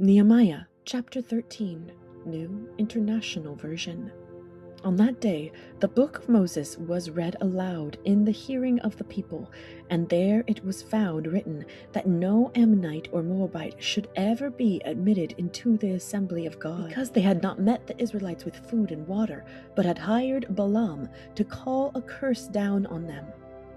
Nehemiah chapter 13, New International Version. On that day, the book of Moses was read aloud in the hearing of the people, and there it was found written that no Ammonite or Moabite should ever be admitted into the assembly of God, because they had not met the Israelites with food and water, but had hired Balaam to call a curse down on them.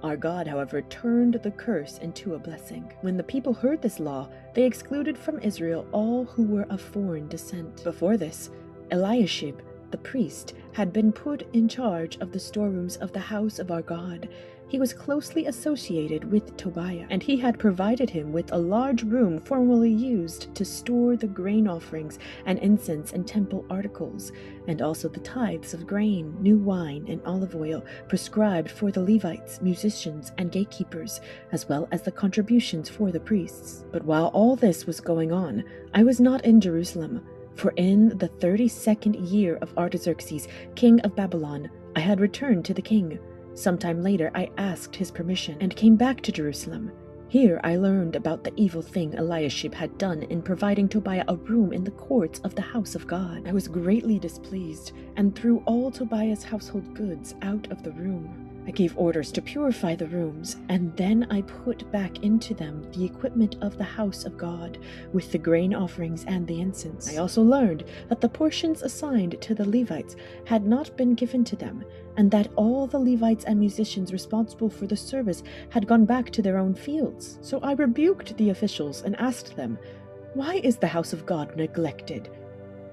Our God, however, turned the curse into a blessing. When the people heard this law, they excluded from Israel all who were of foreign descent. Before this, Eliashib, the priest, had been put in charge of the storerooms of the house of our God. He was closely associated with Tobiah, and he had provided him with a large room formerly used to store the grain offerings and incense and temple articles, and also the tithes of grain, new wine, and olive oil prescribed for the Levites, musicians, and gatekeepers, as well as the contributions for the priests. But while all this was going on, I was not in Jerusalem. For in the 32nd year of Artaxerxes, king of Babylon, I had returned to the king. Sometime later I asked his permission and came back to Jerusalem. Here I learned about the evil thing Eliashib had done in providing Tobiah a room in the courts of the house of God. I was greatly displeased and threw all Tobiah's household goods out of the room. I gave orders to purify the rooms, and then I put back into them the equipment of the house of God, with the grain offerings and the incense. I also learned that the portions assigned to the Levites had not been given to them, and that all the Levites and musicians responsible for the service had gone back to their own fields. So I rebuked the officials and asked them, "Why is the house of God neglected?"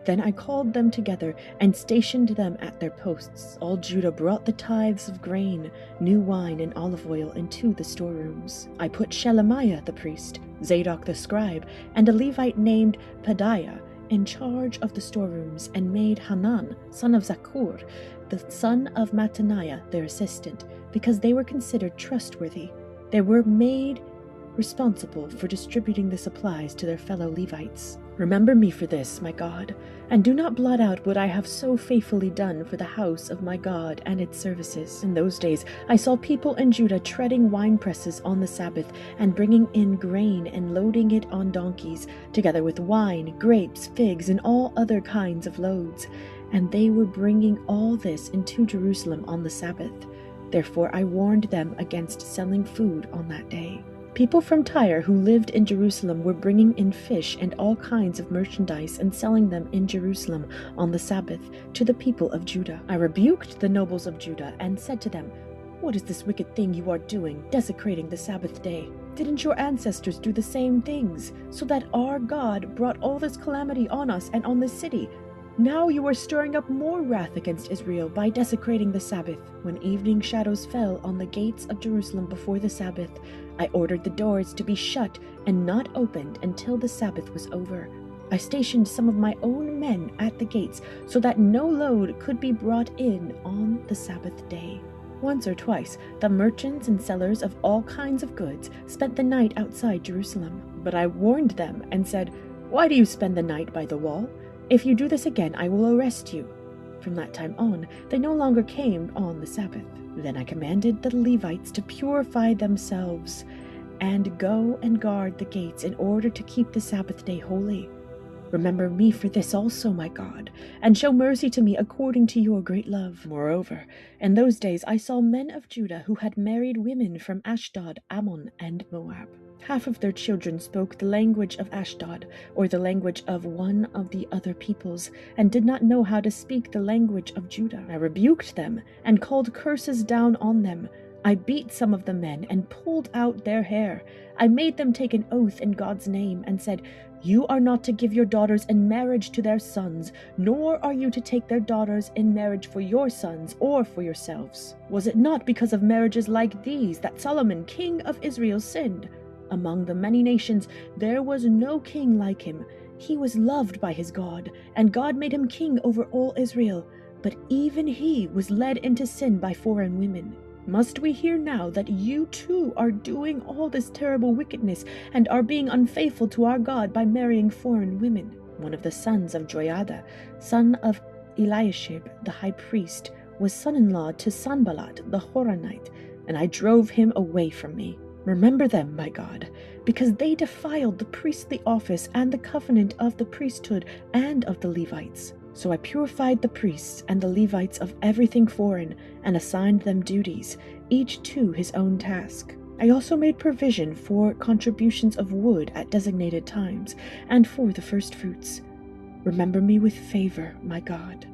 Then I called them together and stationed them at their posts. All Judah brought the tithes of grain, new wine, and olive oil into the storerooms. I put Shelemiah the priest, Zadok the scribe, and a Levite named Pedaiah in charge of the storerooms, and made Hanan, son of Zakkur, the son of Mattaniah, their assistant, because they were considered trustworthy. They were made responsible for distributing the supplies to their fellow Levites. Remember me for this, my God, and do not blot out what I have so faithfully done for the house of my God and its services. In those days I saw people in Judah treading wine presses on the Sabbath and bringing in grain and loading it on donkeys, together with wine, grapes, figs, and all other kinds of loads. And they were bringing all this into Jerusalem on the Sabbath. Therefore I warned them against selling food on that day. People from Tyre who lived in Jerusalem were bringing in fish and all kinds of merchandise and selling them in Jerusalem on the Sabbath to the people of Judah. I rebuked the nobles of Judah and said to them, "What is this wicked thing you are doing, desecrating the Sabbath day? Didn't your ancestors do the same things, so that our God brought all this calamity on us and on this city? Now you are stirring up more wrath against Israel by desecrating the Sabbath." When evening shadows fell on the gates of Jerusalem before the Sabbath, I ordered the doors to be shut and not opened until the Sabbath was over. I stationed some of my own men at the gates so that no load could be brought in on the Sabbath day. Once or twice, the merchants and sellers of all kinds of goods spent the night outside Jerusalem. But I warned them and said, "Why do you spend the night by the wall? If you do this again, I will arrest you." From that time on, they no longer came on the Sabbath. Then I commanded the Levites to purify themselves and go and guard the gates in order to keep the Sabbath day holy. Remember me for this also, my God, and show mercy to me according to your great love. Moreover, in those days I saw men of Judah who had married women from Ashdod, Ammon, and Moab. Half of their children spoke the language of Ashdod, or the language of one of the other peoples, and did not know how to speak the language of Judah. I rebuked them and called curses down on them. I beat some of the men and pulled out their hair. I made them take an oath in God's name and said, "You are not to give your daughters in marriage to their sons, nor are you to take their daughters in marriage for your sons or for yourselves. Was it not because of marriages like these that Solomon, king of Israel, sinned? Among the many nations there was no king like him. He was loved by his God, and God made him king over all Israel. But even he was led into sin by foreign women. Must we hear now that you too are doing all this terrible wickedness and are being unfaithful to our God by marrying foreign women?" One of the sons of Joiada, son of Eliashib the high priest, was son-in-law to Sanballat the Horonite, and I drove him away from me. Remember them, my God, because they defiled the priestly office and the covenant of the priesthood and of the Levites. So I purified the priests and the Levites of everything foreign and assigned them duties, each to his own task. I also made provision for contributions of wood at designated times and for the firstfruits. Remember me with favor, my God.